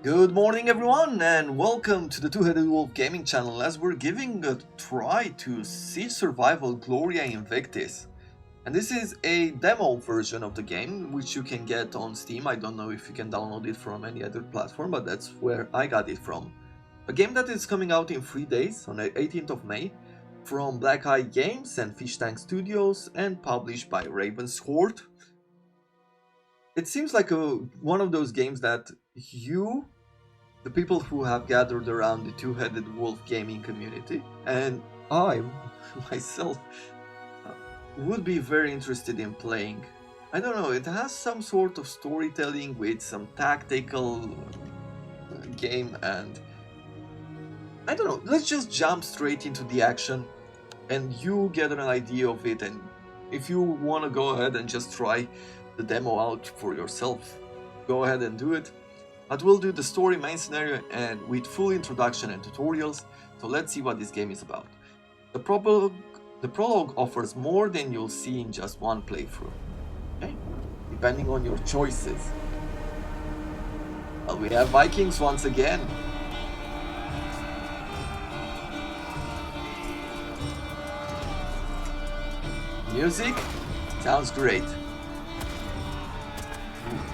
Good morning, everyone, and welcome to the THWolf Gaming channel as we're giving a try to Siege Survival Gloria Victis. And this is a demo version of the game, which you can get on Steam. I don't know if you can download it from any other platform, but that's where I got it from. A game that is coming out in 3 days, on the 18th of May, from Black Eye Games and Fish Tank Studios, and published by Ravenscourt. It seems like one of those games that the people who have gathered around the Two-Headed Wolf gaming community, and I, myself, would be very interested in playing. I don't know, it has some sort of storytelling with some tactical game, and I don't know, let's just jump straight into the action and you get an idea of it, and if you want to go ahead and just try the demo out for yourself, go ahead and do it. But we'll do the story, main scenario, and with full introduction and tutorials, so let's see what this game is about. The prologue offers more than you'll see in just one playthrough, okay? Depending on your choices. Well, we have Vikings once again. Music sounds great.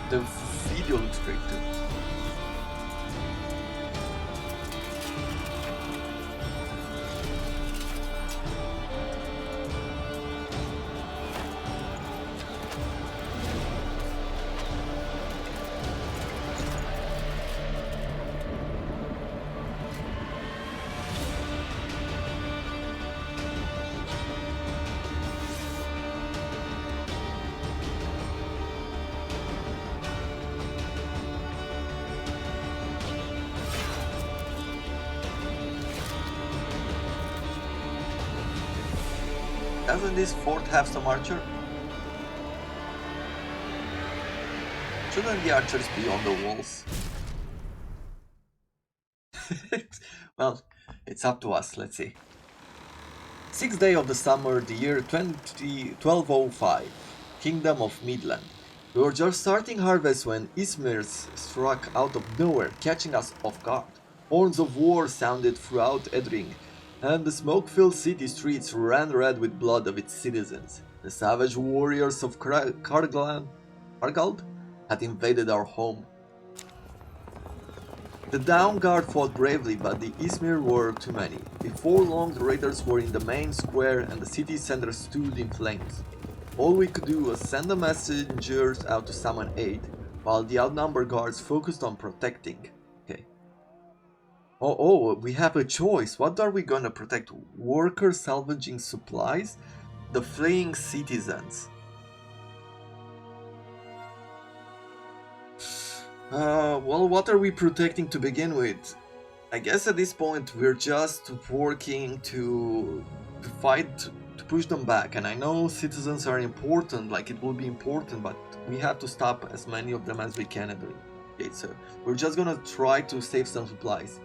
The video looks great too. Doesn't this fort have some archer? Shouldn't the archers be on the walls? Well, it's up to us, let's see. 6th day of the summer, the year 1205, Kingdom of Midland. We were just starting harvest when Ismirs struck out of nowhere, catching us off guard. Horns of war sounded throughout Edring, and the smoke-filled city streets ran red with blood of its citizens. The savage warriors of Kargald had invaded our home. The Down Guard fought bravely, but the Izmir were too many. Before long, the raiders were in the main square and the city center stood in flames. All we could do was send the messengers out to summon aid, while the outnumbered guards focused on protecting. Okay. Oh, we have a choice. What are we gonna protect? Workers salvaging supplies? The fleeing citizens? Well, what are we protecting to begin with? I guess at this point we're just working to fight, to push them back. And I know citizens are important, like it will be important, but we have to stop as many of them as we can at the gate, so we're just gonna try to save some supplies.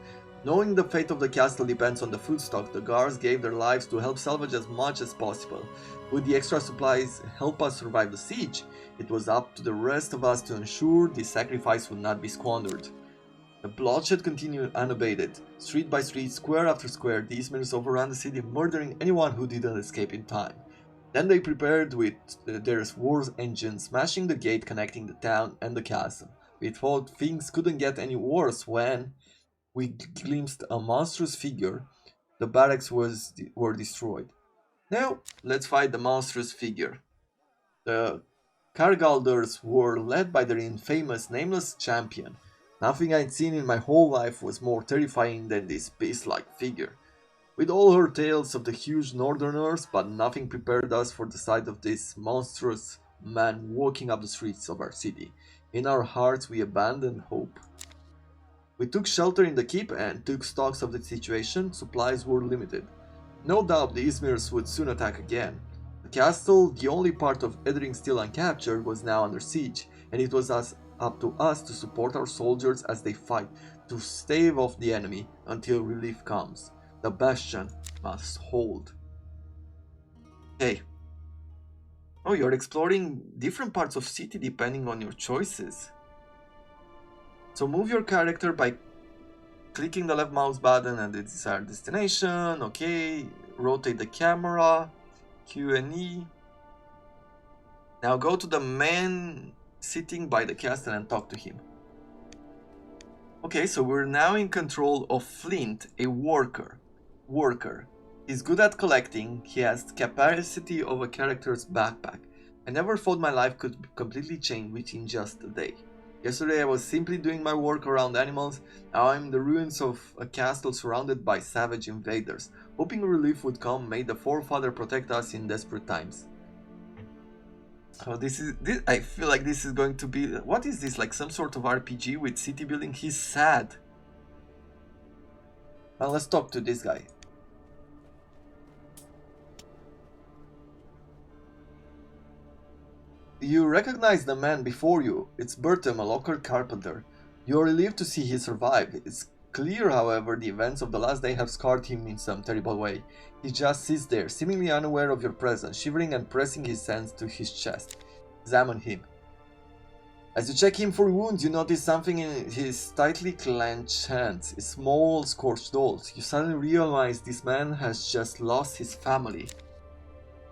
Knowing the fate of the castle depends on the food stock, the guards gave their lives to help salvage as much as possible. Would the extra supplies help us survive the siege? It was up to the rest of us to ensure the sacrifice would not be squandered. The bloodshed continued unabated. Street by street, square after square, these men overran the city, murdering anyone who didn't escape in time. Then they prepared with their war engines, smashing the gate connecting the town and the castle. We thought things couldn't get any worse when we glimpsed a monstrous figure. The barracks were destroyed. Now, let's fight the monstrous figure. The Kargalders were led by their infamous nameless champion. Nothing I'd seen in my whole life was more terrifying than this beast-like figure. With all her tales of the huge northerners, but nothing prepared us for the sight of this monstrous man walking up the streets of our city. In our hearts we abandoned hope. We took shelter in the keep and took stocks of the situation. Supplies were limited. No doubt the Izmirs would soon attack again. The castle, the only part of Edring still uncaptured, was now under siege, and it was up to us to support our soldiers as they fight to stave off the enemy until relief comes. The Bastion must hold. Okay. Oh, you're exploring different parts of city depending on your choices. So move your character by clicking the left mouse button at the desired destination. Okay, rotate the camera, Q and E. Now go to the man sitting by the castle and talk to him. Okay, so we're now in control of Flint, a worker. He's good at collecting. He has the capacity of a character's backpack. I never thought my life could completely change within just a day. Yesterday I was simply doing my work around animals. Now I'm in the ruins of a castle surrounded by savage invaders. Hoping relief would come, may the Forefather protect us in desperate times. Oh, this I feel like this is going to be... What is this? Like some sort of RPG with city building? He's sad. Well, let's talk to this guy. You recognize the man before you. It's Bertram, a local carpenter. You're relieved to see he survived. It's clear, however, the events of the last day have scarred him in some terrible way. He just sits there, seemingly unaware of your presence, shivering and pressing his hands to his chest. Examine him. As you check him for wounds, you notice something in his tightly clenched hands, small scorched holes. You suddenly realize this man has just lost his family.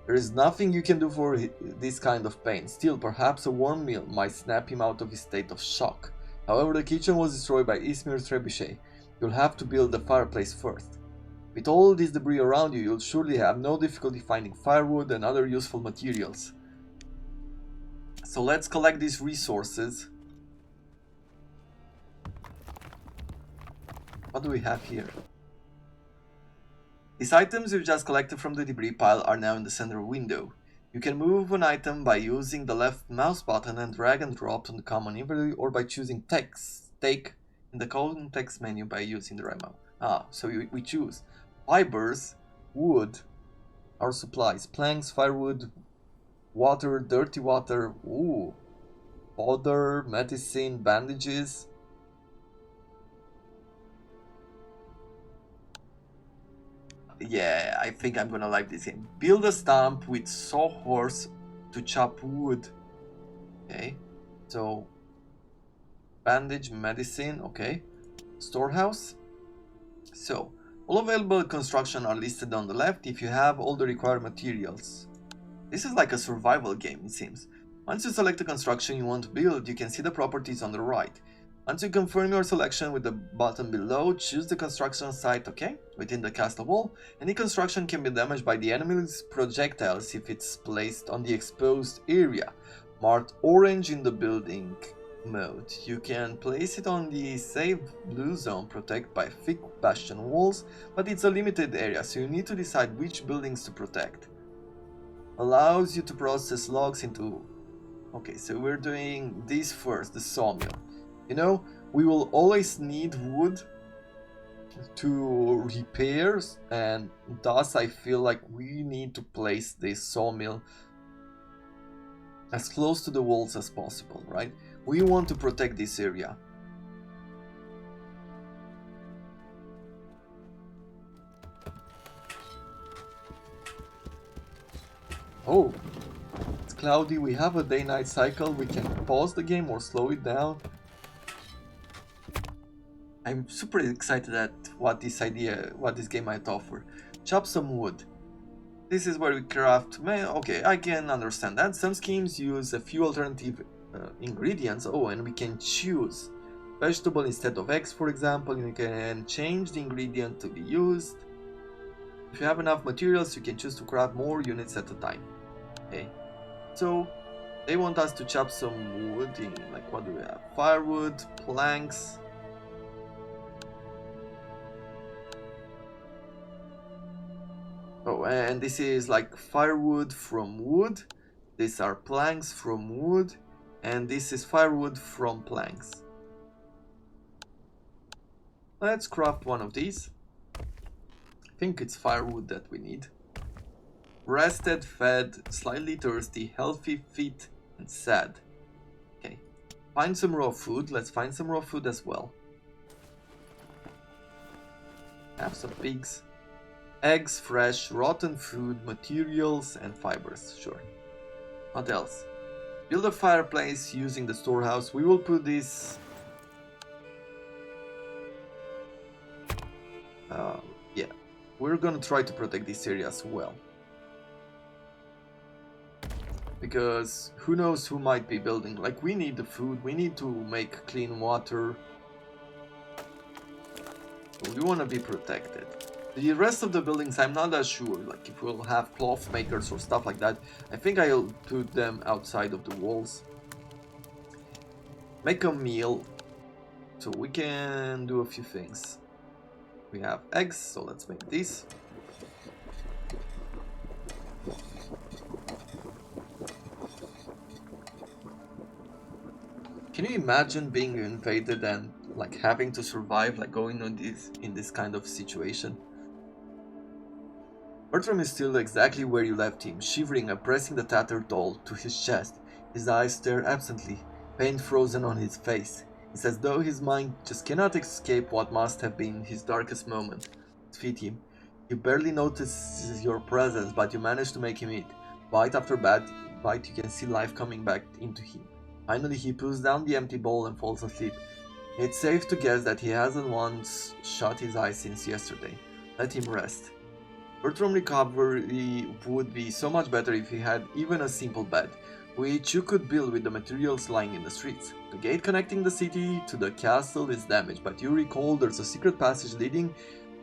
There is nothing you can do for this kind of pain. Still, perhaps a warm meal might snap him out of his state of shock. However, the kitchen was destroyed by Ismir's trebuchet. You'll have to build the fireplace first. With all this debris around you, you'll surely have no difficulty finding firewood and other useful materials. So let's collect these resources. What do we have here? These items you've just collected from the debris pile are now in the center window. You can move an item by using the left mouse button and drag and drop on the common inventory, or by choosing take in the context menu by using the right mouse. So we choose fibers, wood, our supplies, planks, firewood, water, dirty water, powder, medicine, bandages. Yeah, I think I'm gonna like this game. Build a stump with sawhorse to chop wood. Okay, so bandage, medicine, okay. Storehouse. So, all available construction are listed on the left if you have all the required materials. This is like a survival game, it seems. Once you select the construction you want to build, you can see the properties on the right. Once you confirm your selection with the button below, choose the construction site, okay, within the castle wall. Any construction can be damaged by the enemy's projectiles if it's placed on the exposed area, marked orange in the building mode. You can place it on the safe blue zone protected by thick Bastion walls, but it's a limited area, so you need to decide which buildings to protect. Allows you to process logs into... Okay, so we're doing this first, the sawmill. You know, we will always need wood to repair, and thus I feel like we need to place this sawmill as close to the walls as possible, right? We want to protect this area. Oh, it's cloudy, we have a day-night cycle, we can pause the game or slow it down. I'm super excited at what this game might offer. Chop some wood. This is where we craft... Okay, I can understand that. Some schemes use a few alternative ingredients. Oh, and we can choose vegetable instead of eggs, for example. You can change the ingredient to be used. If you have enough materials, you can choose to craft more units at a time. Okay, so they want us to chop some wood in, like, what do we have? Firewood, planks. Oh, and this is like firewood from wood. These are planks from wood. And this is firewood from planks. Let's craft one of these. I think it's firewood that we need. Rested, fed, slightly thirsty, healthy, fit, and sad. Okay. Find some raw food. Let's find some raw food as well. Have some pigs. Eggs, fresh, rotten food, materials, and fibers. Sure. What else? Build a fireplace using the storehouse. We will put this Yeah, we're gonna try to protect this area as well. Because who knows who might be building. Like, we need the food, we need to make clean water. So we want to be protected. The rest of the buildings, I'm not that sure. Like, if we'll have cloth makers or stuff like that, I think I'll put them outside of the walls. Make a meal, so we can do a few things. We have eggs, so let's make this. Can you imagine being invaded and like having to survive, like going on in this kind of situation? Bertram is still exactly where you left him, shivering and pressing the tattered doll to his chest. His eyes stare absently, pain frozen on his face. It's as though his mind just cannot escape what must have been his darkest moment. Feed him. You barely notice your presence, but you manage to make him eat. Bite after bite, you can see life coming back into him. Finally, he pulls down the empty bowl and falls asleep. It's safe to guess that he hasn't once shut his eyes since yesterday. Let him rest. Bertram's recovery would be so much better if he had even a simple bed, which you could build with the materials lying in the streets. The gate connecting the city to the castle is damaged, but you recall there's a secret passage leading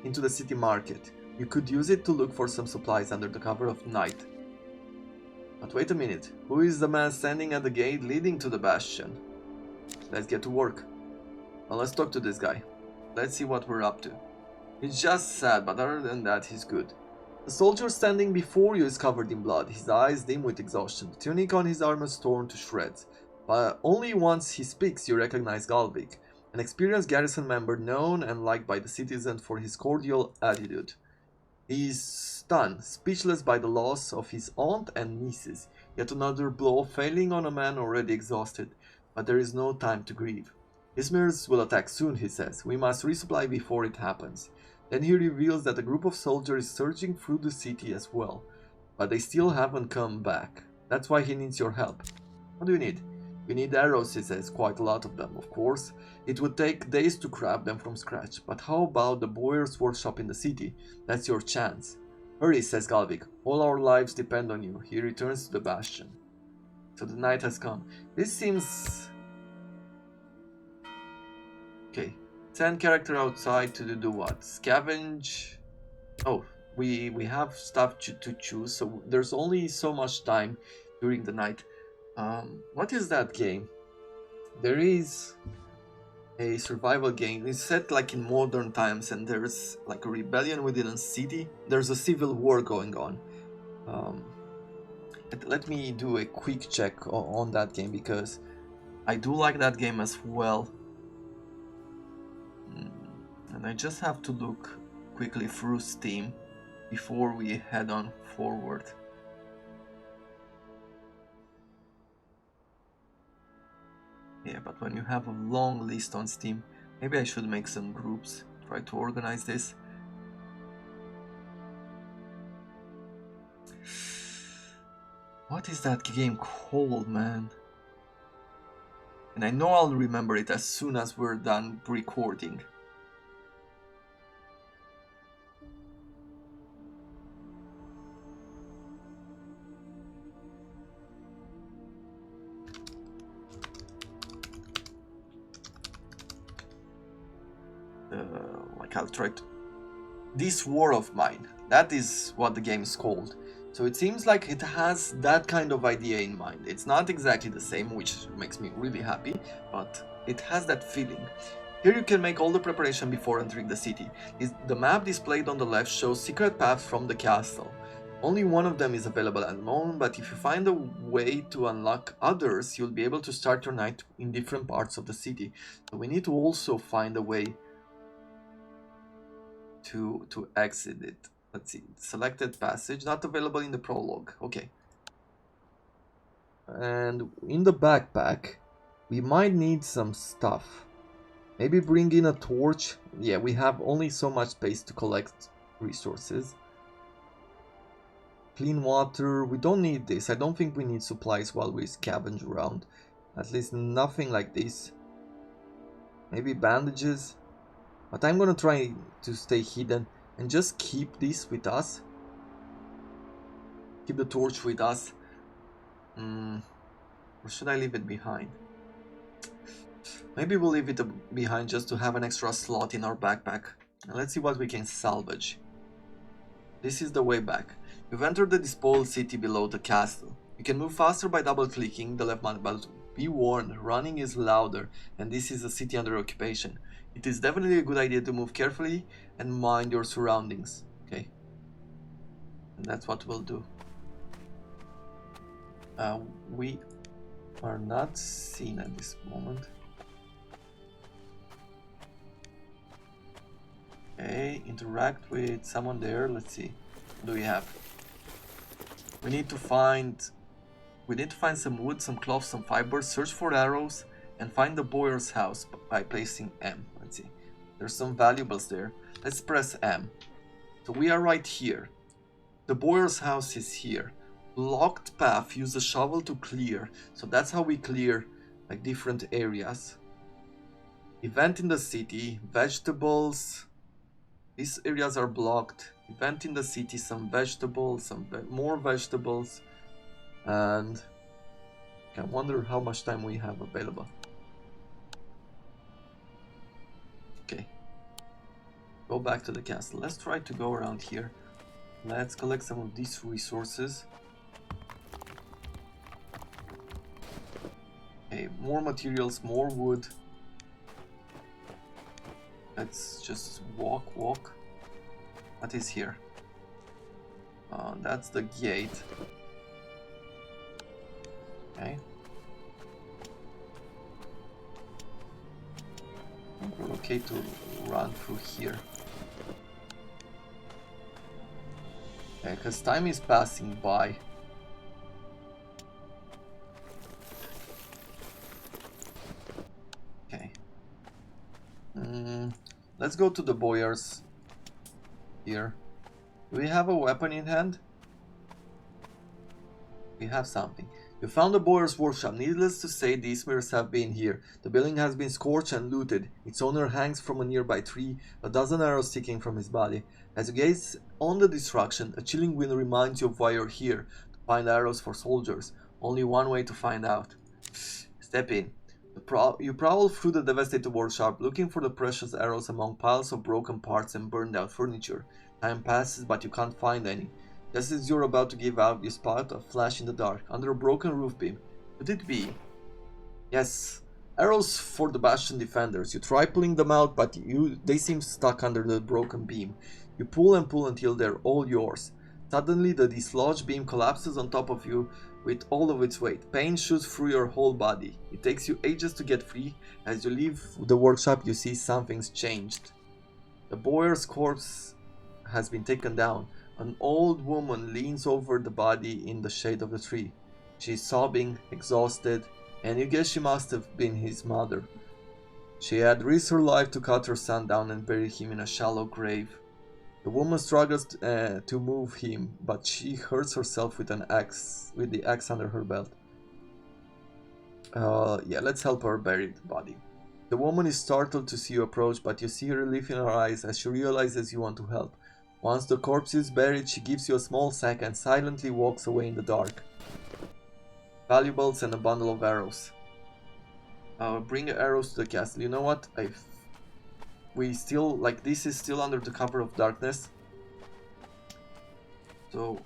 into the city market. You could use it to look for some supplies under the cover of night. But wait a minute, who is the man standing at the gate leading to the Bastion? Let's get to work. Well, let's talk to this guy. Let's see what we're up to. He's just sad, but other than that, he's good. The soldier standing before you is covered in blood, his eyes dim with exhaustion, the tunic on his arm is torn to shreds. But only once he speaks you recognize Galvik, an experienced garrison member known and liked by the citizens for his cordial attitude. He is stunned, speechless by the loss of his aunt and nieces, yet another blow failing on a man already exhausted, but there is no time to grieve. Izmirs will attack soon, he says. We must resupply before it happens. Then he reveals that a group of soldiers is surging through the city as well, but they still haven't come back. That's why he needs your help. What do you need? We need arrows, he says, quite a lot of them, of course. It would take days to craft them from scratch, but how about the Boyer's workshop in the city? That's your chance. Hurry, says Galvik. All our lives depend on you. He returns to the Bastion. So the night has come. This seems... Okay. Send character outside to do what? Scavenge? Oh, we have stuff to choose, so there's only so much time during the night. What is that game? There is a survival game. It's set like in modern times, and there's like a rebellion within a city. There's a civil war going on. Let me do a quick check on that game, because I do like that game as well. And I just have to look quickly through Steam before we head on forward. Yeah, but when you have a long list on Steam, maybe I should make some groups, try to organize this. What is that game called, man? And I know I'll remember it as soon as we're done recording. Like I'll try to... This War of Mine, that is what the game is called. So it seems like it has that kind of idea in mind. It's not exactly the same, which makes me really happy, but it has that feeling. Here you can make all the preparation before entering the city. The map displayed on the left shows secret paths from the castle. Only one of them is available at the moment, but if you find a way to unlock others, you'll be able to start your night in different parts of the city. So we need to also find a way to exit it. Let's see, selected passage, not available in the prologue. Okay. And in the backpack, we might need some stuff. Maybe bring in a torch. Yeah, we have only so much space to collect resources. Clean water, we don't need this. I don't think we need supplies while we scavenge around. At least nothing like this. Maybe bandages. But I'm gonna try to stay hidden and just keep this with us. Keep the torch with us. Or should I leave it behind? Maybe we'll leave it behind just to have an extra slot in our backpack. And let's see what we can salvage. This is the way back. You've entered the despoiled city below the castle. You can move faster by double-clicking the left button, but be warned, running is louder, and this is a city under occupation. It is definitely a good idea to move carefully and mind your surroundings. Okay. And that's what we'll do. We are not seen at this moment. Okay, interact with someone there. Let's see. What do we have? We need to find some wood, some cloth, some fibers, search for arrows, and find the boyar's house by placing M. Let's see. There's some valuables there. Let's press M. So we are right here. The boyar's house is here. Locked path, use a shovel to clear. So that's how we clear like different areas. Event in the city, vegetables. These areas are blocked. Event in the city, some vegetables, more vegetables. And I wonder how much time we have available. Okay. Go back to the castle. Let's try to go around here. Let's collect some of these resources. Okay, more materials, more wood. Let's just walk. What is here? That's the gate. Okay. We're okay to run through here. Okay, because time is passing by. Okay. Let's go to the boyars here. Do we have a weapon in hand? We have something. You found the boyar's workshop. Needless to say, the Ismairs have been here. The building has been scorched and looted. Its owner hangs from a nearby tree, a dozen arrows sticking from his body. As you gaze on the destruction, a chilling wind reminds you of why you're here, to find arrows for soldiers. Only one way to find out. Step in. You prowl through the devastated workshop, looking for the precious arrows among piles of broken parts and burned out furniture. Time passes, but you can't find any. Just as you're about to give out, you spot a flash in the dark, under a broken roof beam. Could it be? Yes. Arrows for the Bastion defenders. You try pulling them out, but they seem stuck under the broken beam. You pull and pull until they're all yours. Suddenly, the dislodged beam collapses on top of you with all of its weight. Pain shoots through your whole body. It takes you ages to get free. As you leave the workshop, you see something's changed. The boyar's corpse has been taken down. An old woman leans over the body in the shade of the tree. She's sobbing, exhausted, and you guess she must have been his mother. She had risked her life to cut her son down and bury him in a shallow grave. The woman struggles to move him, but she hurts herself with the axe under her belt. Yeah, let's help her bury the body. The woman is startled to see you approach, but you see relief in her eyes as she realizes you want to help. Once the corpse is buried, she gives you a small sack and silently walks away in the dark. Valuables and a bundle of arrows. Bring arrows to the castle. You know what? This is still under the cover of darkness. So,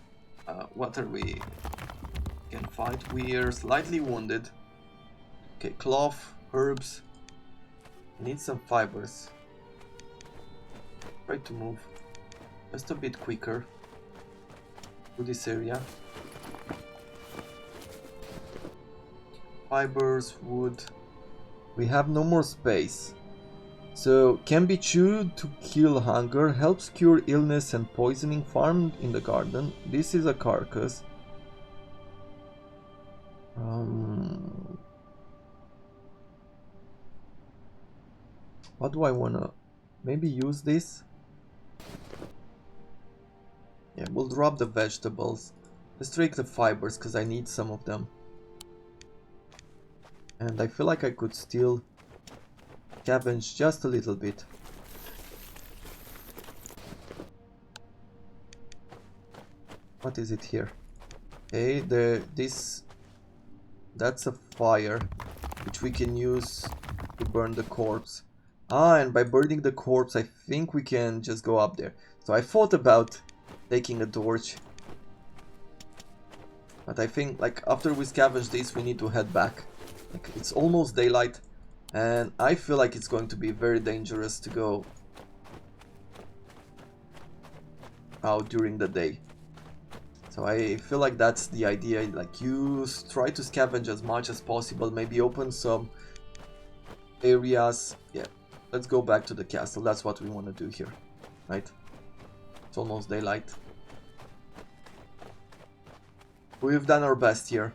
what are we? Can fight. We're slightly wounded. Okay, cloth, herbs. Need some fibers. Try to move just a bit quicker to this area. Fibers, wood. We have no more space. So, can be chewed to kill hunger, helps cure illness and poisoning, farmed in the garden. This is a carcass. What do I wanna maybe use this? Yeah, we'll drop the vegetables. Let's take the fibers because I need some of them. And I feel like I could still scavenge just a little bit. What is it here? Okay, that's a fire, which we can use to burn the corpse. Ah, and by burning the corpse, I think we can just go up there. So I thought about taking a torch. But I think, like, after we scavenge this, we need to head back. Like, it's almost daylight. And I feel like it's going to be very dangerous to go out during the day. So I feel like that's the idea. Like, you try to scavenge as much as possible. Maybe open some areas. Yeah, let's go back to the castle. That's what we want to do here, right? It's almost daylight. We've done our best here.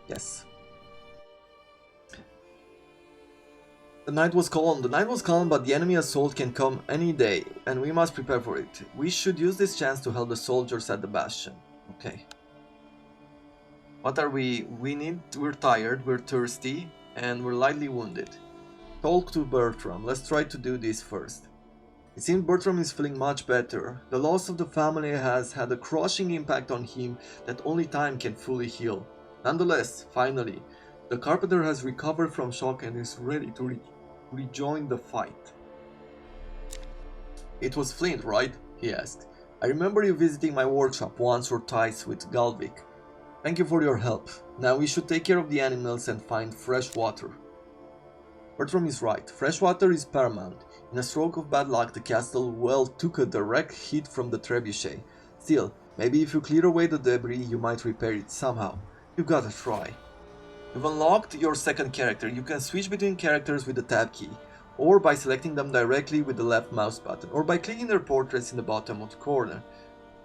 Yes. The night was calm. The night was calm, but the enemy assault can come any day, and we must prepare for it. We should use this chance to help the soldiers at the Bastion. Okay. What are we? We're tired, we're thirsty, and we're lightly wounded. Talk to Bertram. Let's try to do this first. It seems Bertram is feeling much better. The loss of the family has had a crushing impact on him that only time can fully heal. Nonetheless, finally, the carpenter has recovered from shock and is ready to rejoin the fight. It was Flint, right? He asked. I remember you visiting my workshop once or twice with Galvik. Thank you for your help. Now we should take care of the animals and find fresh water. Bertram is right. Fresh water is paramount. In a stroke of bad luck, the castle well took a direct hit from the trebuchet. Still, maybe if you clear away the debris, you might repair it somehow. You gotta try. You've unlocked your second character. You can switch between characters with the tab key, or by selecting them directly with the left mouse button, or by clicking their portraits in the bottom of the corner.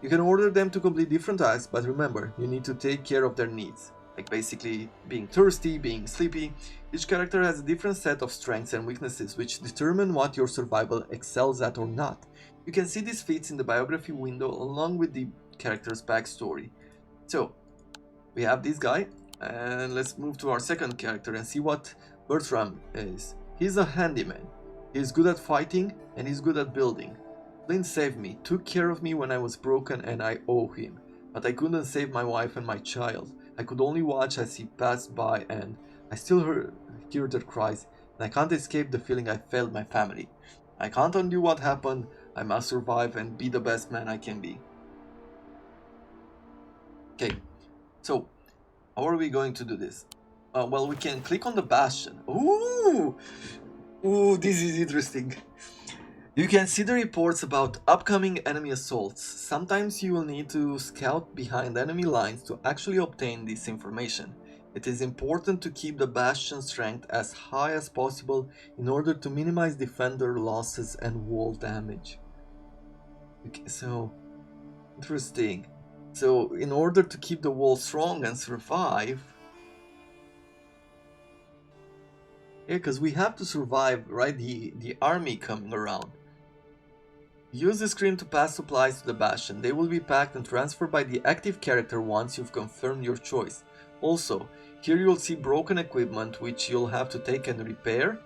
You can order them to complete different tasks, but remember, you need to take care of their needs. Like basically being thirsty, being sleepy. Each character has a different set of strengths and weaknesses which determine what your survival excels at or not. You can see these feats in the biography window along with the character's backstory. So, we have this guy, and let's move to our second character and see what Bertram is. He's a handyman. He's good at fighting and he's good at building. Flint saved me, took care of me when I was broken, and I owe him. But I couldn't save my wife and my child. I could only watch as he passed by, and I still hear their cries, and I can't escape the feeling I failed my family. I can't undo what happened. I must survive and be the best man I can be. Okay, so how are we going to do this? Well, we can click on the Bastion. Ooh, this is interesting. You can see the reports about upcoming enemy assaults. Sometimes you will need to scout behind enemy lines to actually obtain this information. It is important to keep the Bastion strength as high as possible in order to minimize defender losses and wall damage. Okay, so, interesting. So, in order to keep the wall strong and survive... Yeah, because we have to survive, right? The army coming around. Use the screen to pass supplies to the Bastion. They will be packed and transferred by the active character once you've confirmed your choice. Also, here you'll see broken equipment which you'll have to take and repair.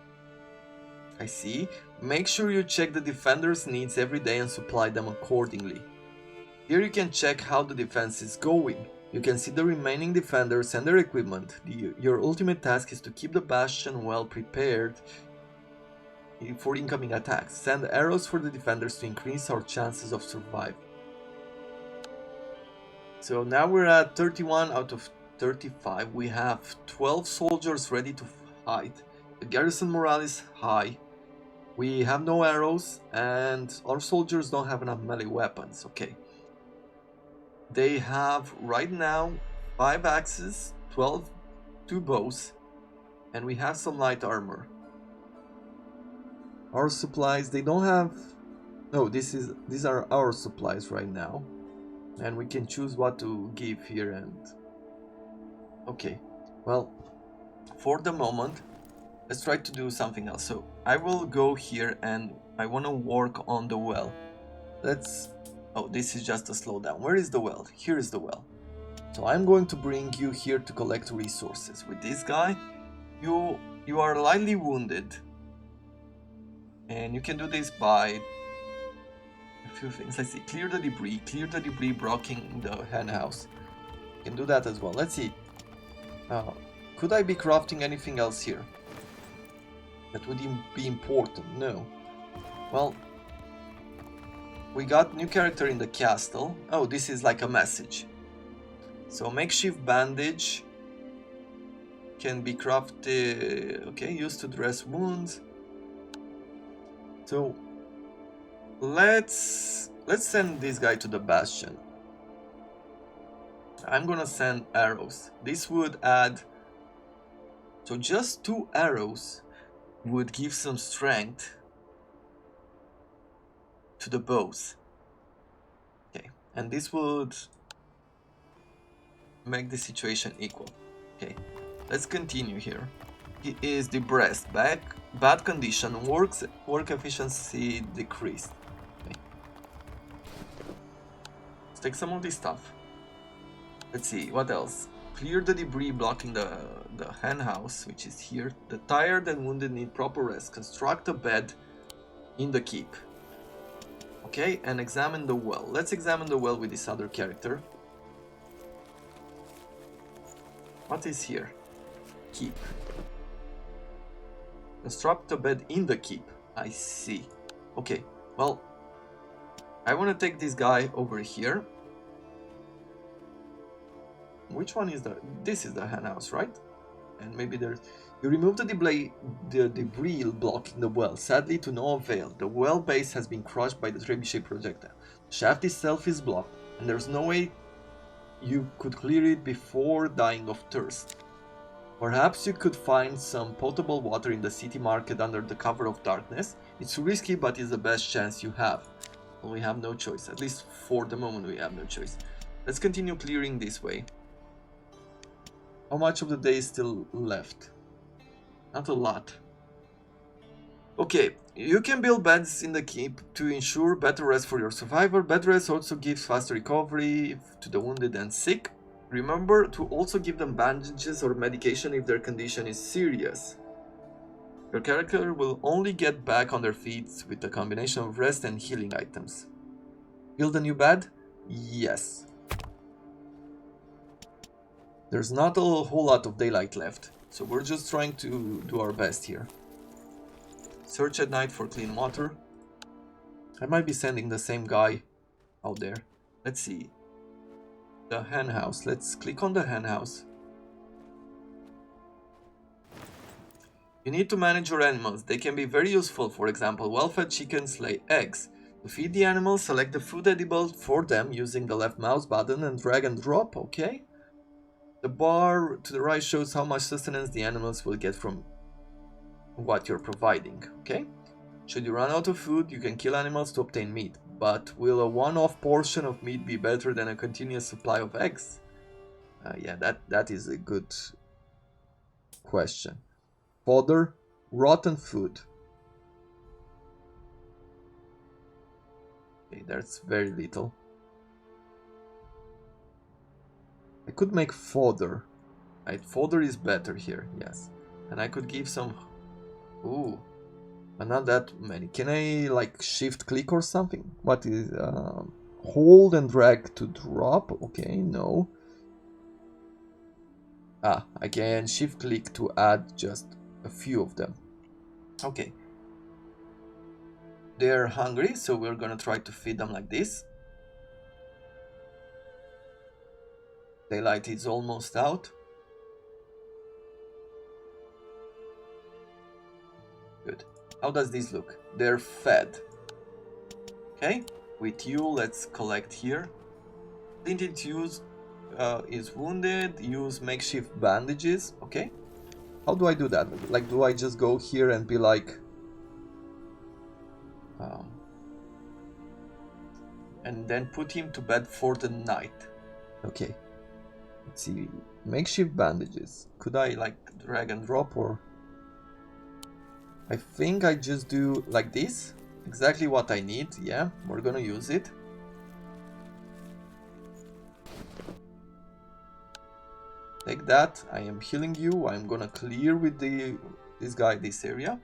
I see. Make sure you check the defender's needs every day and supply them accordingly. Here you can check how the defense is going. You can see the remaining defenders and their equipment. Your ultimate task is to keep the Bastion well prepared for incoming attacks. Send arrows for the defenders to increase our chances of survival. So now we're at 31 out of 35. We have 12 soldiers ready to fight. The garrison morale is high. We have no arrows and our soldiers don't have enough melee weapons. Okay. They have right now 5 axes, 2 bows, and we have some light armor. Our supplies, they don't have... No, these are our supplies right now. And we can choose what to give here and... Okay, well, for the moment, let's try to do something else. So, I will go here and I want to work on the well. Let's... Oh, this is just a slowdown. Where is the well? Here is the well. So I'm going to bring you here to collect resources. With this guy, you are lightly wounded. And you can do this by a few things. Let's see. Clear the debris blocking the hen house. Can do that as well. Let's see. Could I be crafting anything else here? That would be important. No. Well, we got new character in the castle. Oh, this is like a message. So makeshift bandage can be crafted. Okay, used to dress wounds. So let's send this guy to the Bastion. I'm gonna send arrows. This would add, so just 2 arrows would give some strength to the bows. Okay, and this would make the situation equal. Okay, let's continue here. It is depressed, bad condition, work efficiency decreased. Okay. Let's take some of this stuff. Let's see, what else? Clear the debris blocking the hen house, which is here. The tired and wounded need proper rest. Construct a bed in the keep. Okay, and examine the well. Let's examine the well with this other character. What is here? Keep. Construct a bed in the keep. I see. Okay, well, I want to take this guy over here. Which one is this is the hen house, right? And maybe there's... You remove the debris blocking the well. Sadly, to no avail. The well base has been crushed by the trebuchet projectile. The shaft itself is blocked, and there's no way you could clear it before dying of thirst. Perhaps you could find some potable water in the city market under the cover of darkness. It's risky, but it's the best chance you have. Well, we have no choice. At least for the moment, we have no choice. Let's continue clearing this way. How much of the day is still left? Not a lot. Okay, you can build beds in the keep to ensure better rest for your survivor. Bed rest also gives faster recovery to the wounded and sick. Remember to also give them bandages or medication if their condition is serious. Your character will only get back on their feet with a combination of rest and healing items. Build a new bed? Yes. There's not a whole lot of daylight left, so we're just trying to do our best here. Search at night for clean water. I might be sending the same guy out there. Let's see. The hen house. Let's click on the hen house. You need to manage your animals. They can be very useful. For example, well-fed chickens lay eggs. To feed the animals, select the food edible for them using the left mouse button and drag and drop. Okay. The bar to the right shows how much sustenance the animals will get from what you're providing, okay? Should you run out of food, you can kill animals to obtain meat, but will a one-off portion of meat be better than a continuous supply of eggs? Yeah, that is a good question. Fodder, rotten food. Okay, that's very little. I could make fodder. Right, fodder is better here, yes. And I could give some... Ooh, but not that many. Can I like shift click or something? What is... hold and drag to drop? Okay, no. Ah, I can shift click to add just a few of them. Okay. They're hungry, so we're gonna try to feed them like this. Daylight is almost out. Good. How does this look? They're fed. Okay. With you, let's collect here. Tinted use is wounded. Use makeshift bandages. Okay. How do I do that? Like, do I just go here and be like... and then put him to bed for the night. Okay. Let's see, makeshift bandages. Could I like drag and drop or... I think I just do like this. Exactly what I need. Yeah, we're gonna use it. Take that. I am healing you. I'm gonna clear with this guy this area.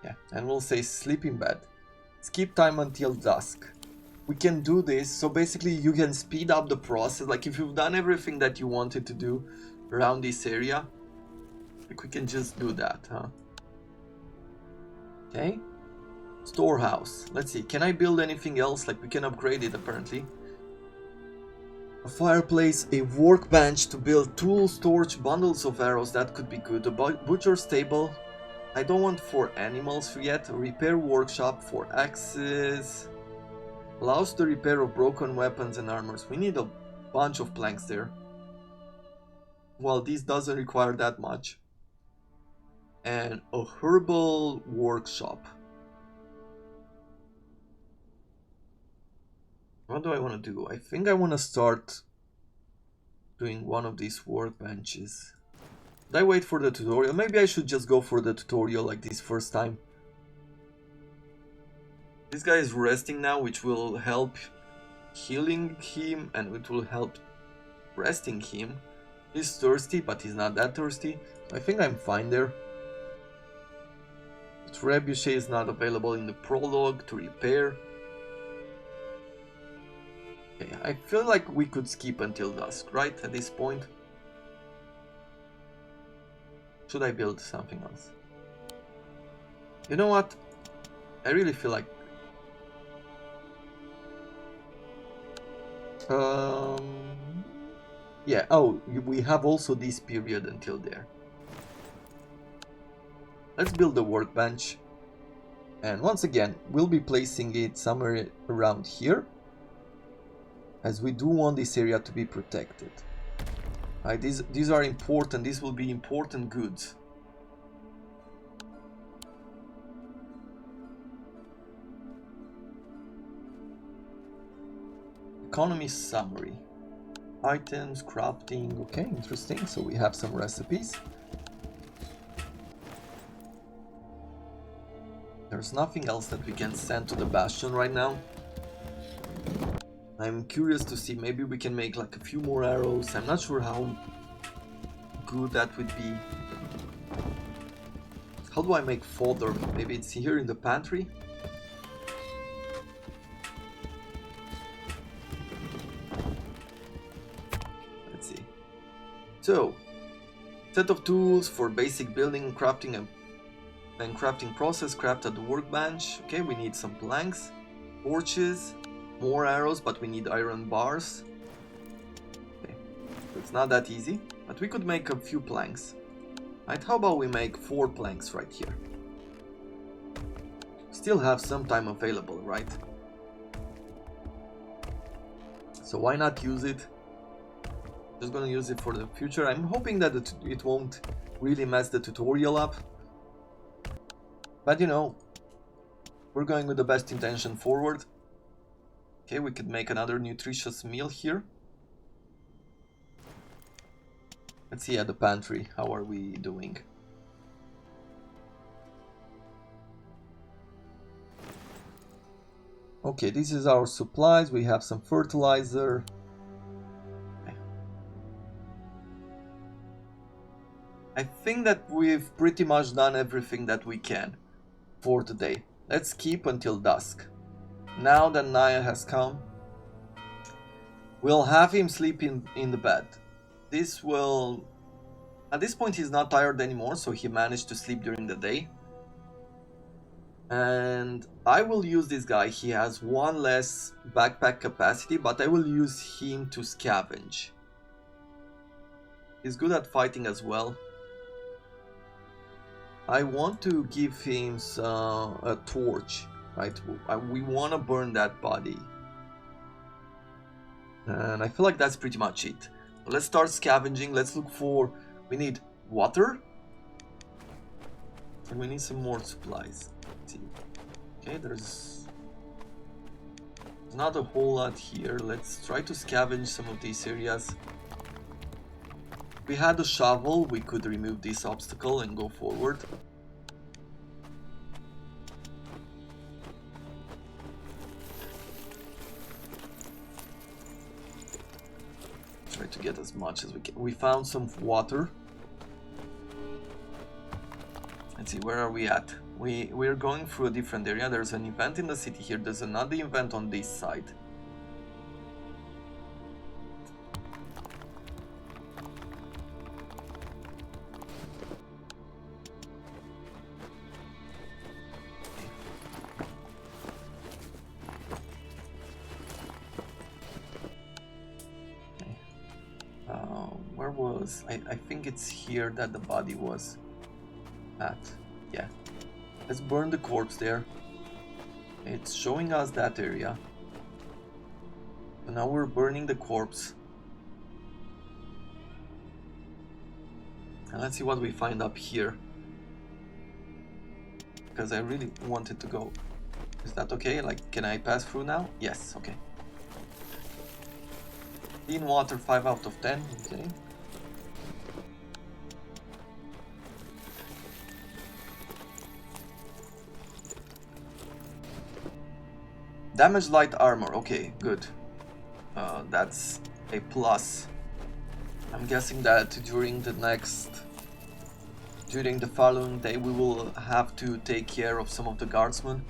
Yeah, and we'll say sleep in bed. skip time until dusk. We can do this, so basically you can speed up the process. Like if you've done everything that you wanted to do around this area, like we can just do that, huh? Okay. Storehouse. Let's see, can I build anything else? Like we can upgrade it apparently. A fireplace, a workbench to build tools, storage, bundles of arrows, that could be good. A butcher's table. I don't want for animals yet. A repair workshop for axes. Allows the repair of broken weapons and armors. We need a bunch of planks there. Well, this doesn't require that much. And a herbal workshop. What do I want to do? I think I want to start doing one of these workbenches. Did I wait for the tutorial? Maybe I should just go for the tutorial like this first time. This guy is resting now, which will help healing him and it will help resting him. He's thirsty, but he's not that thirsty. So I think I'm fine there. The trebuchet is not available in the prologue to repair. Okay, I feel like we could skip until dusk, right? At this point. Should I build something else? You know what? I really feel like... yeah, oh, we have also this period until there. Let's build a workbench. And once again, we'll be placing it somewhere around here, as we do want this area to be protected. Right, these are important, these will be important goods. Economy summary. Items, crafting, okay, interesting. So we have some recipes. There's nothing else that we can send to the Bastion right now. I'm curious to see, maybe we can make like a few more arrows. I'm not sure how good that would be. How do I make fodder? Maybe it's here in the pantry? Let's see. So, set of tools for basic building, crafting and crafting process, craft at the workbench. Okay, we need some planks, torches, more arrows, but we need iron bars. Okay, so it's not that easy, but we could make a few planks. Right, how about we make 4 planks right here? Still have some time available, right? So why not use it? Just gonna use it for the future. I'm hoping that it won't really mess the tutorial up. But you know, we're going with the best intention forward. Okay, we could make another nutritious meal here. Let's see at the pantry, how are we doing? Okay, this is our supplies. We have some fertilizer. I think that we've pretty much done everything that we can for today. Let's keep until dusk. Now that Naya has come, we'll have him sleep in the bed. This will... At this point he's not tired anymore, so he managed to sleep during the day. And I will use this guy. He has 1 less backpack capacity, but I will use him to scavenge. He's good at fighting as well. I want to give him a torch, right? We want to burn that body. And I feel like that's pretty much it. Let's start scavenging. Let's look for... We need water. And we need some more supplies. Let's see. Okay, there's not a whole lot here. Let's try to scavenge some of these areas. If we had a shovel, we could remove this obstacle and go forward. Try to get as much as we can. We found some water. Let's see, where are we at? we're going through a different area. There's an event in the city here. There's another event on this side. Where was I think it's here that the body was at. Yeah. Let's burn the corpse there. It's showing us that area. So now we're burning the corpse. And let's see what we find up here. Because I really wanted to go. Is that okay? Like, can I pass through now? Yes, okay. Clean water, 5 out of 10. Okay. Damaged light armor, okay, good. That's a plus. I'm guessing that during the following day we will have to take care of some of the guardsmen.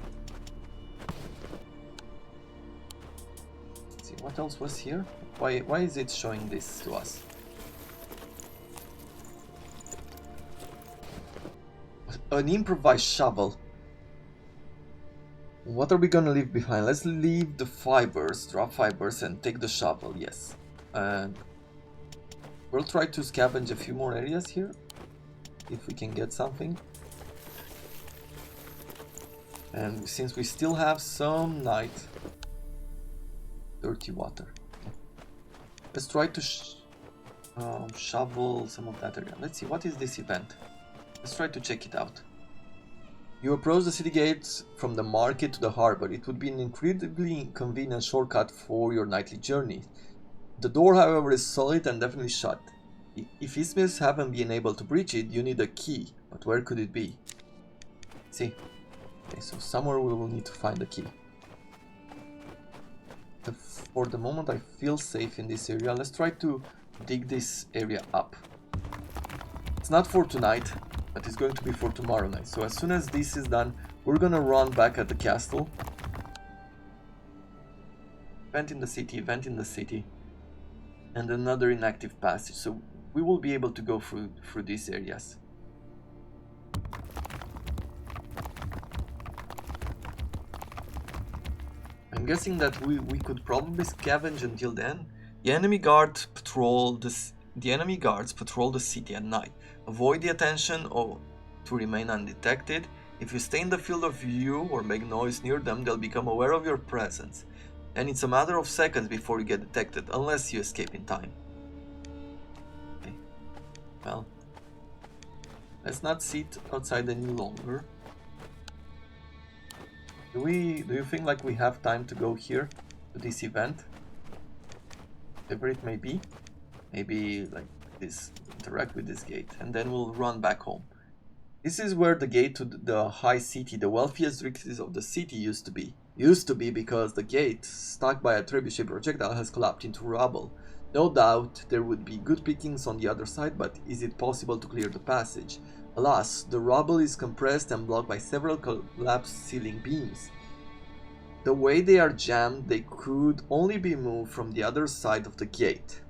Let's see, what else was here? Why is it showing this to us? An improvised shovel. What are we gonna leave behind? Let's leave the fibers, drop fibers, and take the shovel, yes. And we'll try to scavenge a few more areas here, if we can get something. And since we still have some night, dirty water. Okay. Let's try to shovel some of that area. Let's see, what is this event? Let's try to check it out. You approach the city gates from the market to the harbor. It would be an incredibly convenient shortcut for your nightly journey. The door, however, is solid and definitely shut. If Isthmus haven't been able to breach it, you need a key. But where could it be? See? Okay, so somewhere we will need to find the key. For the moment I feel safe in this area. Let's try to dig this area up. It's not for tonight, but it's going to be for tomorrow night. So as soon as this is done, we're gonna run back at the castle. Vent in the city, and another inactive passage. So we will be able to go through these areas. I'm guessing that we could probably scavenge until then. The enemy guards patrol the city at night. Avoid the attention or to remain undetected. If you stay in the field of view or make noise near them, they'll become aware of your presence. And it's a matter of seconds before you get detected, unless you escape in time. Okay. Well, let's not sit outside any longer. Do you think like we have time to go here to this event? Whatever it may be. Maybe like this, interact with this gate, and then we'll run back home. This is where the gate to the high city, the wealthiest riches of the city, used to be. Used to be because the gate, stuck by a trebuchet projectile, has collapsed into rubble. No doubt there would be good pickings on the other side, but is it possible to clear the passage? Alas, the rubble is compressed and blocked by several collapsed ceiling beams. The way they are jammed, they could only be moved from the other side of the gate.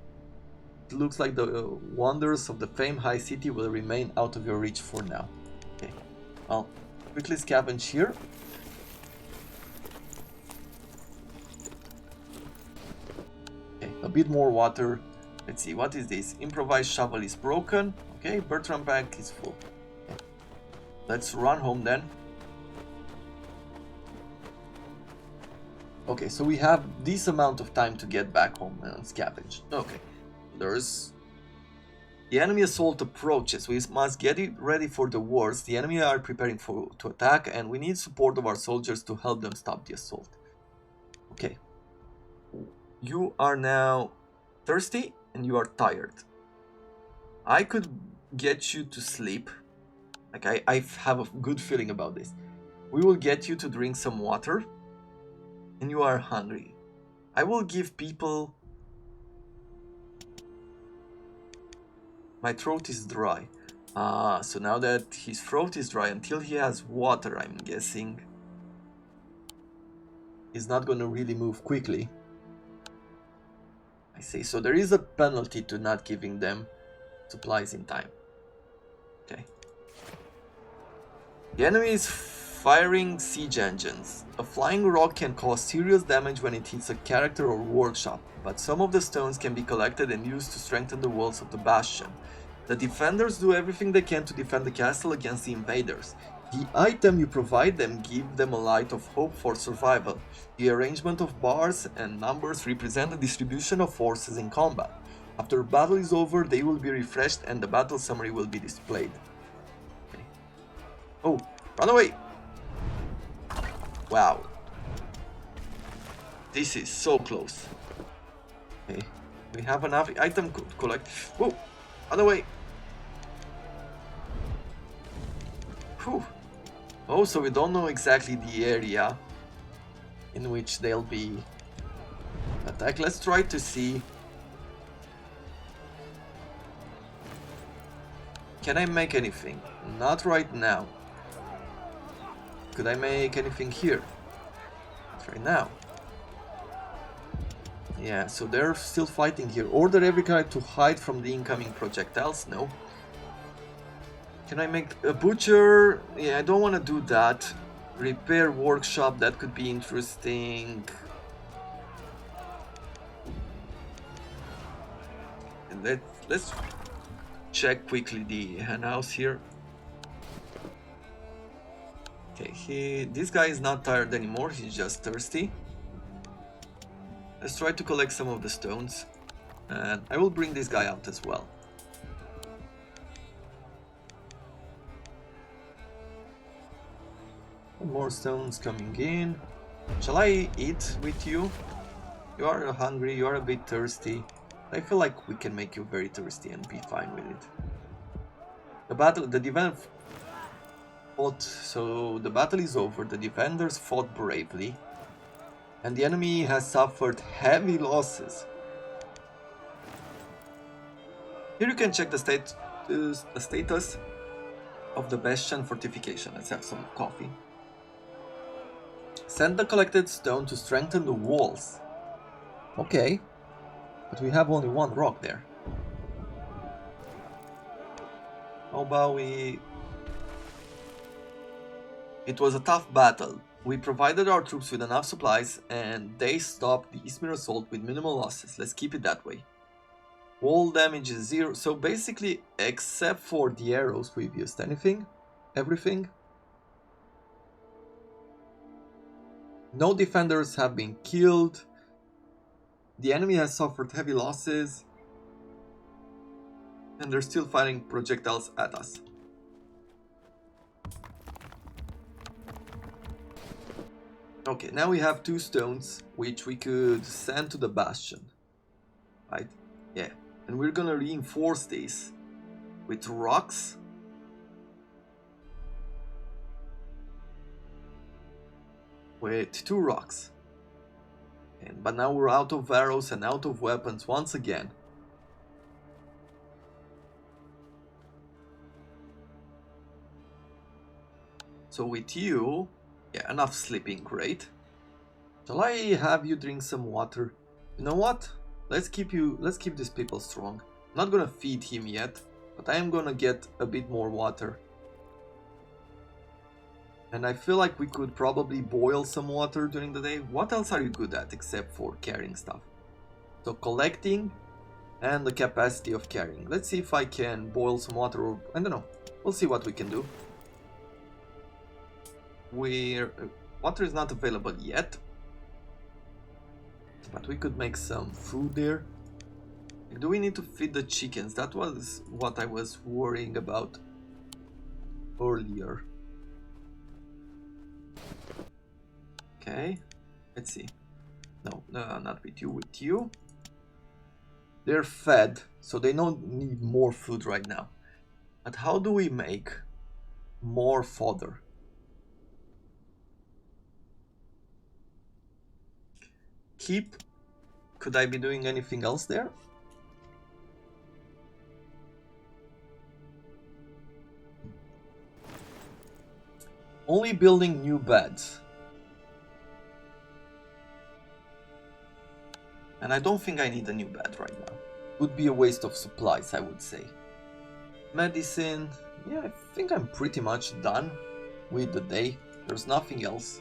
It looks like the wonders of the famed high city will remain out of your reach for now. Okay, well, quickly scavenge here. Okay, a bit more water. Let's see, what is this? Improvised shovel is broken. Okay, Bertram bank is full. Okay. Let's run home then. Okay, so we have this amount of time to get back home and scavenge. Okay, the enemy assault approaches. We must get it ready for the worst. The enemy are preparing to attack, and we need support of our soldiers to help them stop the assault. Okay. You are now thirsty and you are tired. I could get you to sleep. Like I have a good feeling about this. We will get you to drink some water. And you are hungry. I will give people... My throat is dry. Ah, so now that his throat is dry, until he has water, I'm guessing he's not gonna really move quickly. I see, so there is a penalty to not giving them supplies in time. Okay. The enemy is firing siege engines. A flying rock can cause serious damage when it hits a character or workshop, but some of the stones can be collected and used to strengthen the walls of the Bastion. The defenders do everything they can to defend the castle against the invaders. The item you provide them give them a light of hope for survival. The arrangement of bars and numbers represent the distribution of forces in combat. After battle is over, they will be refreshed and the battle summary will be displayed. Okay. Oh, run away! Wow. This is so close. Okay, we have enough item to collect. Whoa, run away! Whew. Oh, so we don't know exactly the area in which they'll be attacked. Let's try to see. Can I make anything? Not right now. Could I make anything here? Not right now. Yeah, so they're still fighting here. Order every character to hide from the incoming projectiles? No. Can I make a butcher? Yeah, I don't want to do that. Repair workshop, that could be interesting. And let's check quickly the hen house here. Okay, this guy is not tired anymore, he's just thirsty. Let's try to collect some of the stones. And I will bring this guy out as well. More stones coming in. Shall I eat with you? You are hungry, you are a bit thirsty. I feel like we can make you very thirsty and be fine with it. The defender fought, so the battle is over. The defenders fought bravely. And the enemy has suffered heavy losses. Here you can check the status of the Bastion fortification. Let's have some coffee. Send the collected stone to strengthen the walls. Okay, but we have only one rock there. How about we... It was a tough battle. We provided our troops with enough supplies and they stopped the Izmir assault with minimal losses. Let's keep it that way. Wall damage is 0, so basically except for the arrows we've used everything. No defenders have been killed. The enemy has suffered heavy losses. And they're still firing projectiles at us. Okay, now we have 2 stones, which we could send to the Bastion. Right? Yeah. And we're gonna reinforce this with rocks. With 2 rocks. But now we're out of arrows and out of weapons once again. So with you... Yeah, enough sleeping, great. Shall I have you drink some water? You know what? Let's keep these people strong. I'm not gonna feed him yet, but I am gonna get a bit more water. And I feel like we could probably boil some water during the day. What else are you good at except for carrying stuff? So collecting and the capacity of carrying. Let's see if I can boil some water or... I don't know. We'll see what we can do. Water is not available yet, but we could make some food there. Do we need to feed the chickens? That was what I was worrying about earlier. Okay, let's see. No, not with you, with you. They're fed, so they don't need more food right now. But how do we make more fodder? Keep. Could I be doing anything else there? only building new beds. And I don't think I need a new bed right now. Would be a waste of supplies, I would say. Medicine, yeah, I think I'm pretty much done with the day. There's nothing else.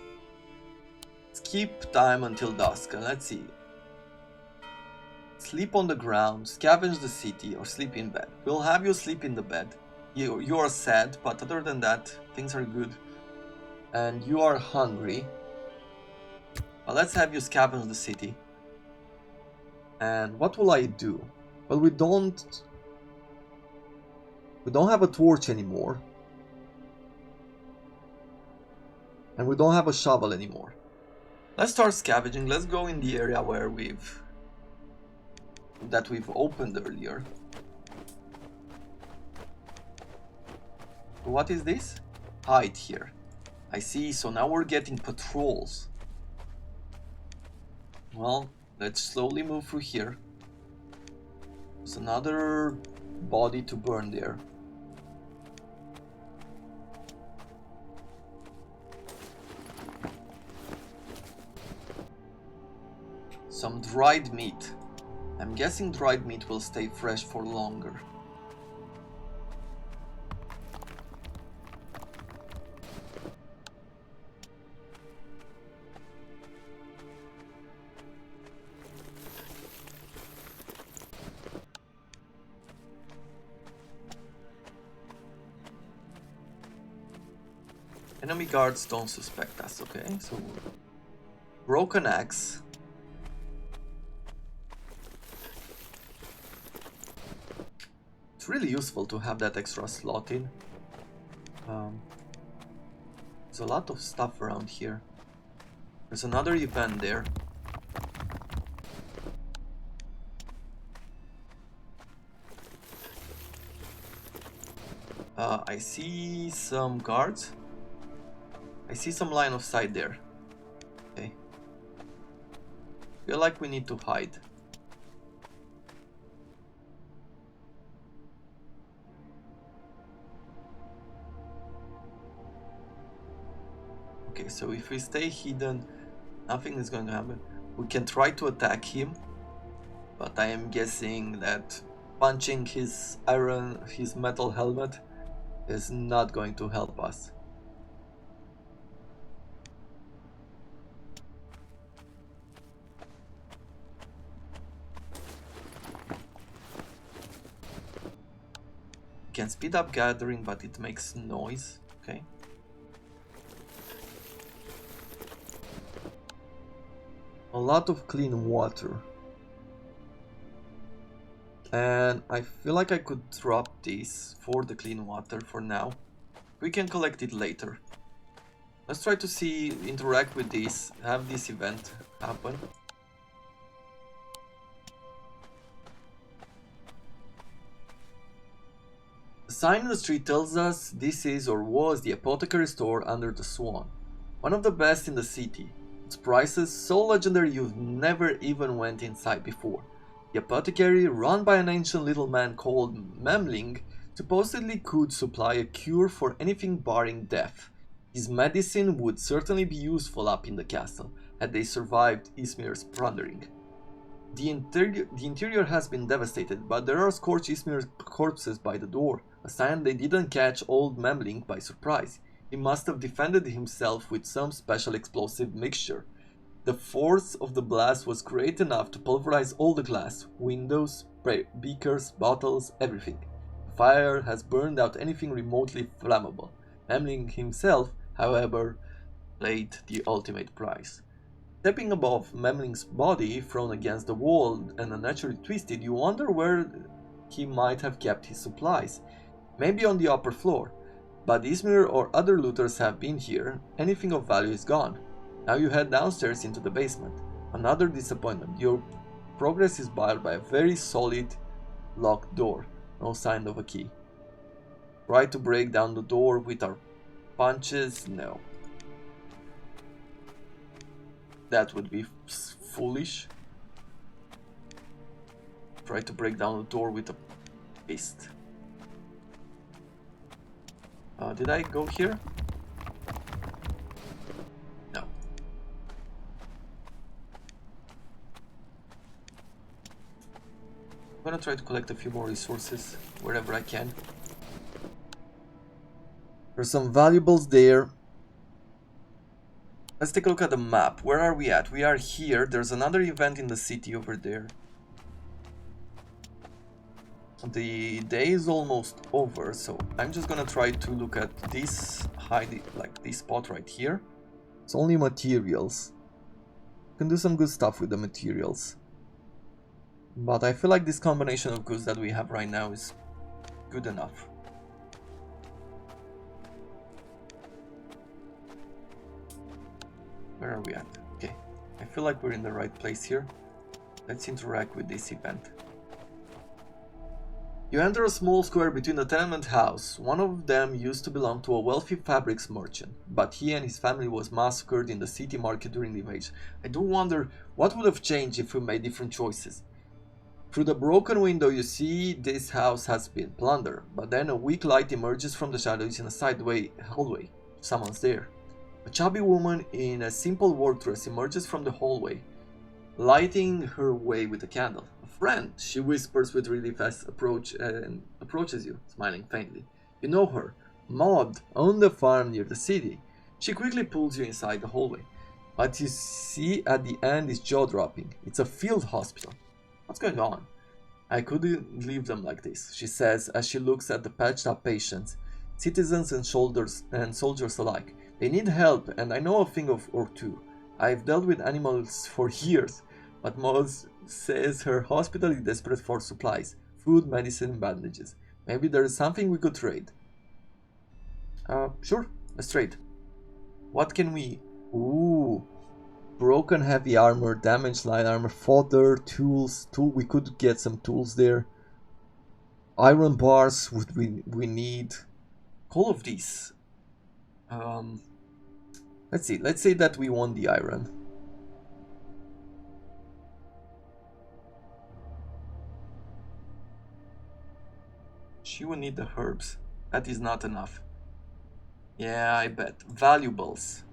Skip time until dusk, and let's see. Sleep on the ground, scavenge the city, or sleep in bed. We'll have you sleep in the bed. You are sad, but other than that, things are good. And you are hungry. Well, let's have you scavenge the city. And what will I do? Well, we don't have a torch anymore. And we don't have a shovel anymore. Let's start scavenging. Let's go in the area where we've opened earlier. What is this? Hide here. I see, so now we're getting patrols. Well, let's slowly move through here. There's another body to burn there. Some dried meat. I'm guessing dried meat will stay fresh for longer. Enemy guards don't suspect us, okay? So, broken axe. It's really useful to have that extra slot in. There's a lot of stuff around here. There's another event there. I see some guards. I see some line of sight there. Okay. Feel like we need to hide. Okay, so if we stay hidden, nothing is going to happen. We can try to attack him, but I am guessing that punching his metal helmet is not going to help us. Can speed up gathering, but it makes noise. Okay. A lot of clean water. And I feel like I could drop this for the clean water for now. We can collect it later. Let's try to interact with this, have this event happen. The sign in the street tells us this is or was the apothecary store under the Swan. One of the best in the city. Its prices so legendary you've never even went inside before. The apothecary, run by an ancient little man called Memling, supposedly could supply a cure for anything barring death. His medicine would certainly be useful up in the castle, had they survived Ismir's plundering. The interior has been devastated, but there are scorched Ismir corpses by the door, a sign they didn't catch old Memling by surprise. He must have defended himself with some special explosive mixture. The force of the blast was great enough to pulverize all the glass, windows, beakers, bottles, everything. The fire has burned out anything remotely flammable. Memling himself, however, paid the ultimate price. Stepping above Memling's body, thrown against the wall and unnaturally twisted, you wonder where he might have kept his supplies. Maybe on the upper floor. But Ismir or other looters have been here. Anything of value is gone. Now you head downstairs into the basement. Another disappointment. Your progress is barred by a very solid locked door. No sign of a key. Try to break down the door with our punches? No. That would be foolish. Try to break down the door with a fist. Did I go here? I'm gonna try to collect a few more resources wherever I can. There's some valuables there. Let's take a look at the map. Where are we at? We are here. There's another event in the city over there. The day is almost over, so I'm just gonna try to look at this like this spot right here. It's only materials. You can do some good stuff with the materials. But I feel like this combination of goods that we have right now is good enough. Where are we at? Okay, I feel like we're in the right place here. Let's interact with this event. You enter a small square between a tenement house. One of them used to belong to a wealthy fabrics merchant, but he and his family was massacred in the city market during the invasion. I do wonder what would have changed if we made different choices. Through the broken window you see this house has been plundered, but then a weak light emerges from the shadows in a side hallway. Someone's there. A chubby woman in a simple work dress emerges from the hallway, lighting her way with a candle. "Friend," she whispers with relief as approaches you, smiling faintly. You know her. Maud owned a farm near the city. She quickly pulls you inside the hallway. What you see at the end is jaw-dropping. It's a field hospital. What's going on? I couldn't leave them like this, she says as she looks at the patched-up patients, citizens and soldiers alike. They need help, and I know a thing or two. I've dealt with animals for years, but Maud says her hospital is desperate for supplies, food, medicine, bandages. Maybe there is something we could trade. Sure, let's trade. What can we... Ooh, broken heavy armor, damaged light armor, fodder, tools. We could get some tools there. Iron bars would we need. All of these. Let's see. Let's say that we want the iron. She will need the herbs. That is not enough. Yeah, I bet. Valuables.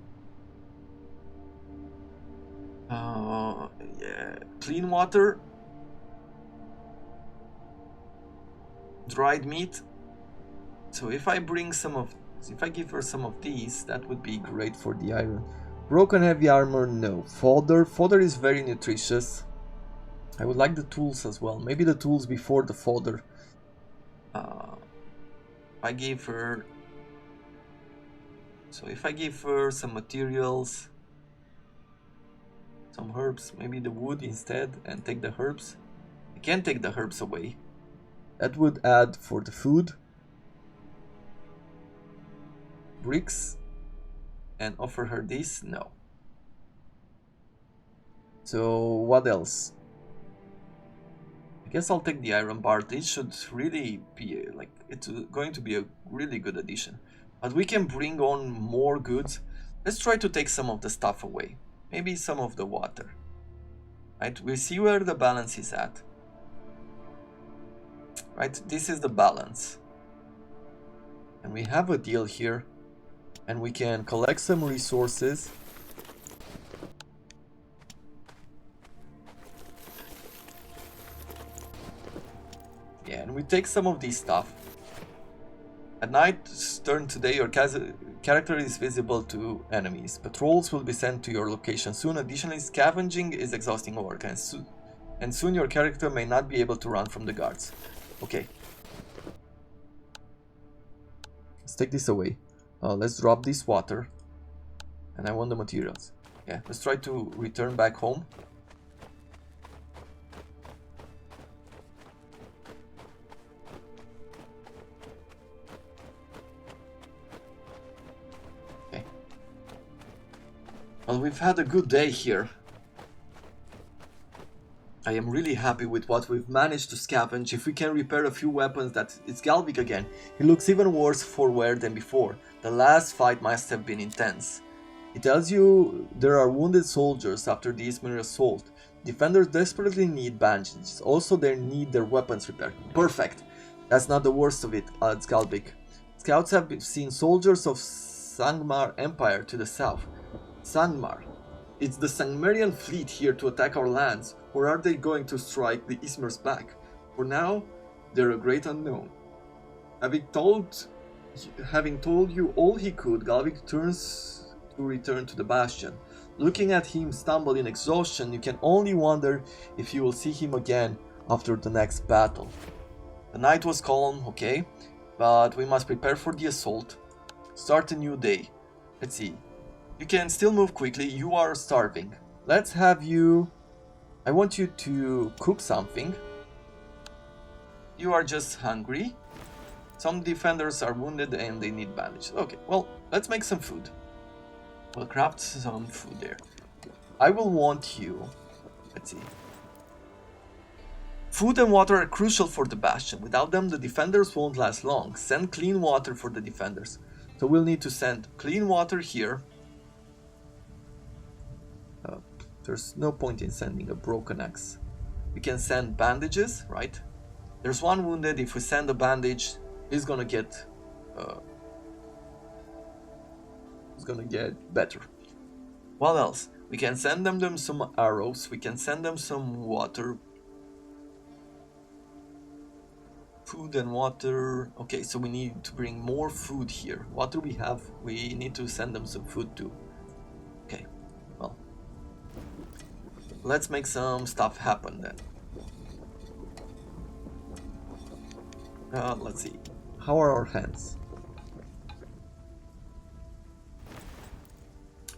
Yeah. Clean water. Dried meat. So if I give her some of these, that would be great for the iron. Broken heavy armor, no. Fodder. Fodder is very nutritious. I would like the tools as well. Maybe the tools before the fodder. I gave her... So if I give her some materials, some herbs, maybe the wood instead, and take the herbs. I can't take the herbs away. That would add for the food. Bricks. And offer her this? No. So what else? I guess I'll take the iron bar. This should really be like, it's going to be a really good addition. But we can bring on more goods. Let's try to take some of the stuff away. Maybe some of the water. Right, we see where the balance is at. Right, this is the balance. And we have a deal here. And we can collect some resources. Yeah, and we take some of this stuff. At night's turn today, your character is visible to enemies. Patrols will be sent to your location soon. Additionally, scavenging is exhausting work, and soon your character may not be able to run from the guards. Okay. Let's take this away. Let's drop this water. And I want the materials. Yeah, let's try to return back home. Well, we've had a good day here. I am really happy with what we've managed to scavenge. If we can repair a few weapons, it's Galvic again. He looks even worse for wear than before. The last fight must have been intense. He tells you there are wounded soldiers after the Ismail assault. Defenders desperately need bandages. Also, they need their weapons repaired. Perfect. That's not the worst of it, adds Galvic. Scouts have seen soldiers of Sangmar Empire to the south. Sangmar. It's the Sangmarian fleet here to attack our lands, or are they going to strike the Ismar's back? For now, they're a great unknown. Having told you all he could, Galvik turns to return to the Bastion. Looking at him stumble in exhaustion, you can only wonder if you will see him again after the next battle. The night was calm, okay, but we must prepare for the assault. Start a new day. Let's see. You can still move quickly, you are starving. Let's have you... I want you to cook something. You are just hungry. Some defenders are wounded and they need bandages. Okay, well, let's make some food. We'll craft some food there. I will want you... Let's see. Food and water are crucial for the Bastion. Without them, the defenders won't last long. Send clean water for the defenders. So we'll need to send clean water here. There's no point in sending a broken axe. We can send bandages, right? There's one wounded. If we send a bandage, he's gonna get better. What else? We can send them some arrows. We can send them some water. Food and water. Okay, so we need to bring more food here. What do we have? We need to send them some food too. Okay, well, let's make some stuff happen then. Let's see. How are our hands?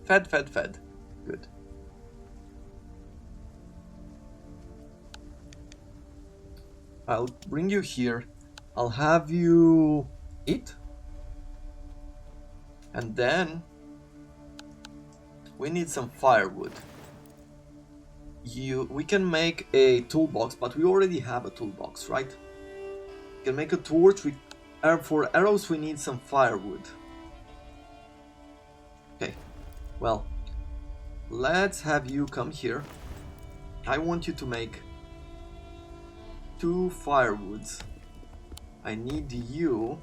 Fed. Good. I'll bring you here. I'll have you eat. And then we need some firewood. We can make a toolbox, but we already have a toolbox, right? We can make a torch. For arrows we need some firewood. Okay, well, let's have you come here. I want you to make 2 firewoods. I need you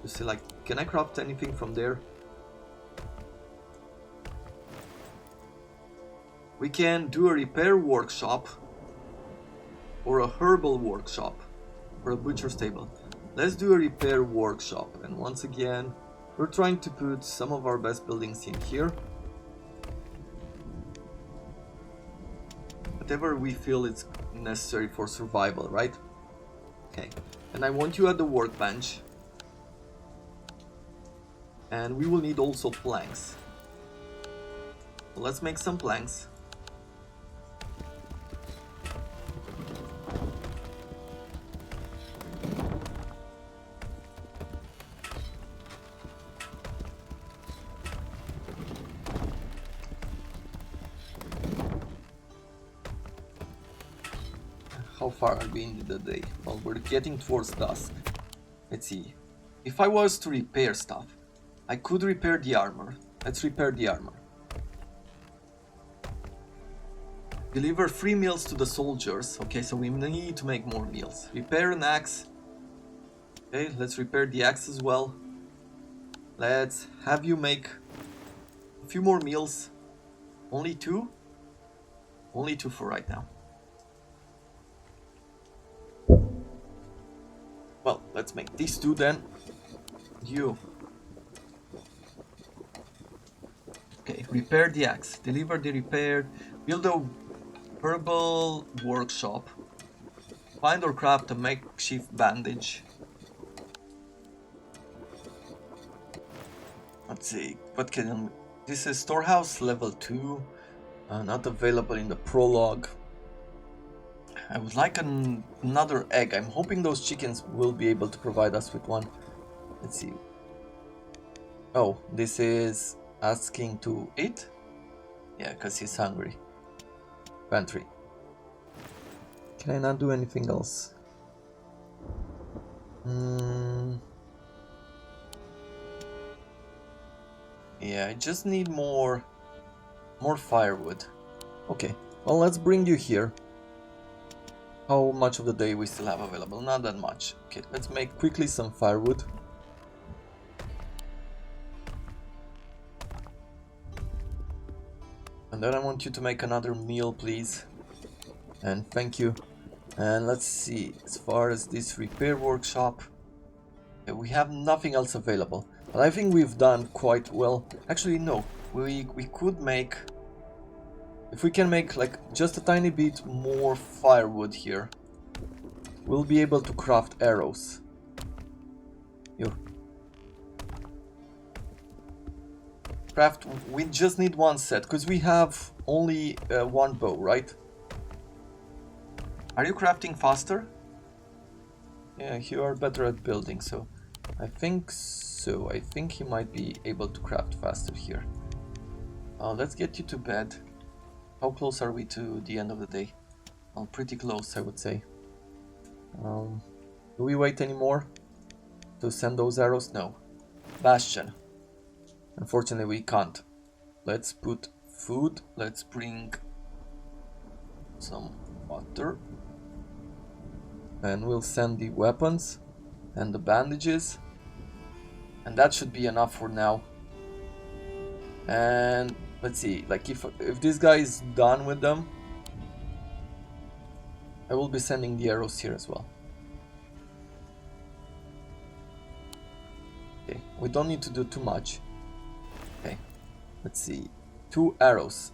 to select. Can I craft anything from there? We can do a repair workshop or a herbal workshop or a butcher's table. Let's do a repair workshop, and once again we're trying to put some of our best buildings in here. Whatever we feel is necessary for survival, right? Okay, and I want you at the workbench. And we will need also planks. So let's make some planks. How far are we into the day? Well, we're getting towards dusk. Let's see. If I was to repair stuff, I could repair the armor. Let's repair the armor. Deliver 3 meals to the soldiers. Okay, so we need to make more meals. Repair an axe. Okay, let's repair the axe as well. Let's have you make a few more meals. Only 2? Only 2 for right now. Well, let's make these 2 then. You. Okay, repair the axe. Deliver the repaired. Build a herbal workshop. Find or craft a makeshift bandage. Let's see. What can... This is storehouse level 2. Not available in the prologue. I would like another egg. I'm hoping those chickens will be able to provide us with one. Let's see. Oh, this is asking to eat? Yeah, because he's hungry. Pantry. Can I not do anything else? Yeah, I just need more firewood. Okay, well, let's bring you here. How much of the day we still have available? Not that much. Okay, let's make quickly some firewood. And then I want you to make another meal, please. And thank you. And let's see, as far as this repair workshop, we have nothing else available. But I think we've done quite well. Actually, no, we could make, if we can make like just a tiny bit more firewood here, we'll be able to craft arrows. Craft, we just need one set, because we have only one bow, right? Are you crafting faster? Yeah, you are better at building, so I think so. I think he might be able to craft faster here. Let's get you to bed. How close are we to the end of the day? Well, pretty close, I would say. Do we wait anymore to send those arrows? No. Bastion. Unfortunately, we can't. Let's put food. Let's bring some water. And we'll send the weapons and the bandages. And that should be enough for now. And let's see, like if this guy is done with them, I will be sending the arrows here as well. Okay, we don't need to do too much. Okay, let's see, 2 arrows.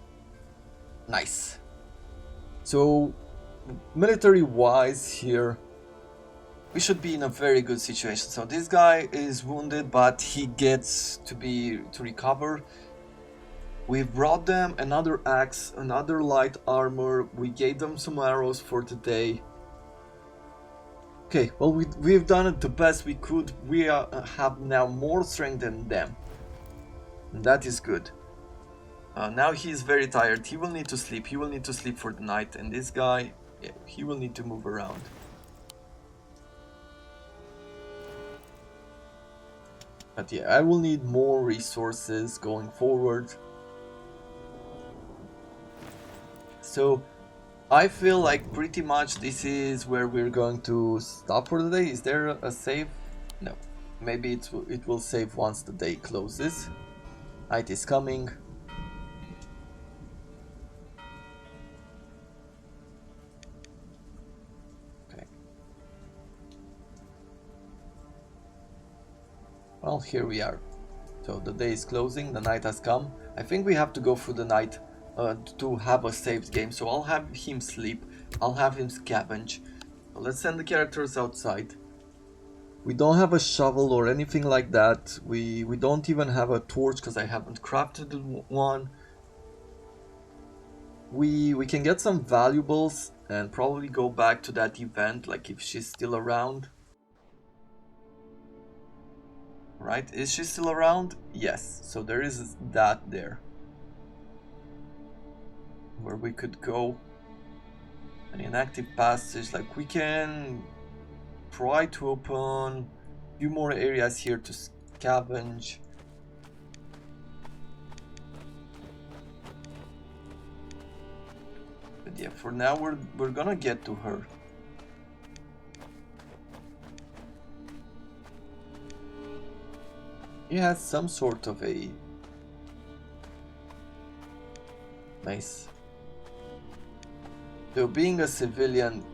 Nice. So military wise here, we should be in a very good situation. So this guy is wounded, but he gets to recover. We brought them another axe, another light armor. We gave them some arrows for today. Okay, well we've done it the best we could. We have now more strength than them, and that is good. Now he's very tired. He will need to sleep. He will need to sleep for the night. And this guy, yeah, he will need to move around. But yeah, I will need more resources going forward. So I feel like pretty much this is where we're going to stop for the day. Is there a save? No. Maybe it will save once the day closes. Night is coming. Okay. Well, here we are. So the day is closing, the night has come. I think we have to go through the night to have a saved game, so I'll have him sleep, I'll have him scavenge. So let's send the characters outside. We don't have a shovel or anything like that. We don't even have a torch because I haven't crafted one. We can get some valuables and probably go back to that event, like if she's still around. Right, is she still around? Yes, so there is that there. Where we could go. An inactive passage, like we can try to open a few more areas here to scavenge. But yeah, for now we're gonna get to her. He has some sort of a nice. So being a civilian,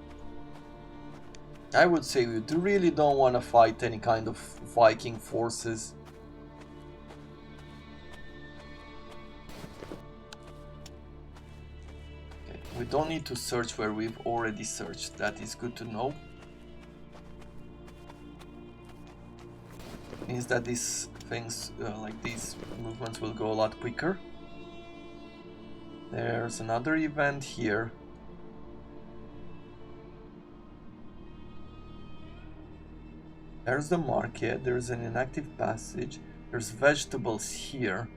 I would say we really don't want to fight any kind of Viking forces. Okay, we don't need to search where we've already searched. That is good to know. Means that these things, like these movements, will go a lot quicker. There's another event here. There's the market, there's an inactive passage, there's vegetables here.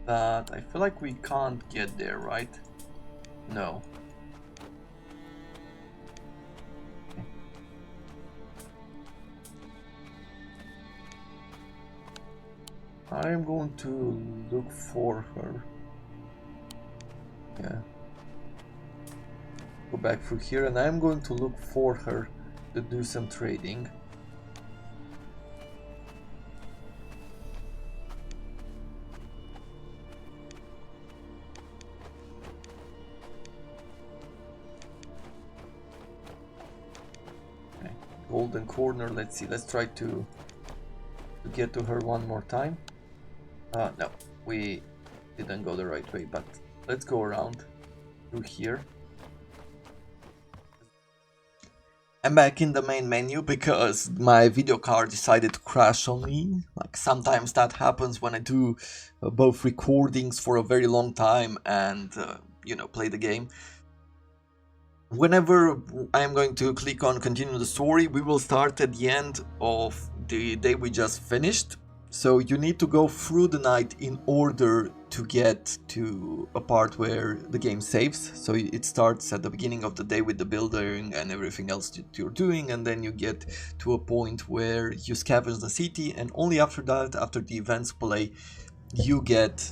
But I feel like we can't get there, right? No. Okay. I'm going to look for her. Yeah. Go back through here and I'm going to look for her to do some trading. golden corner. Let's see, let's try to get to her one more time. No, we didn't go the right way, but let's go around through here. I'm back in the main menu because my video card decided to crash on me. Like, sometimes that happens when I do both recordings for a very long time and, you know, play the game. Whenever I am going to click on continue the story, we will start at the end of the day we just finished. So you need to go through the night in order to get to a part where the game saves. So it starts at the beginning of the day with the building and everything else that you're doing, and then you get to a point where you scavenge the city, and only after that, after the events play, you get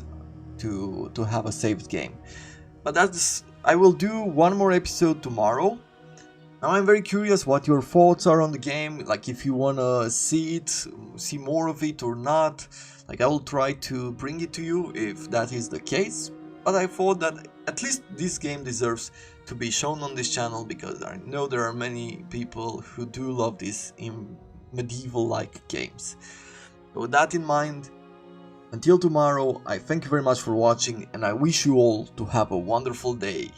to have a saved game. But that's... I will do one more episode tomorrow. Now I'm very curious what your thoughts are on the game, like if you wanna see more of it or not. Like, I will try to bring it to you if that is the case, but I thought that at least this game deserves to be shown on this channel because I know there are many people who do love these medieval-like games. So with that in mind, until tomorrow, I thank you very much for watching and I wish you all to have a wonderful day.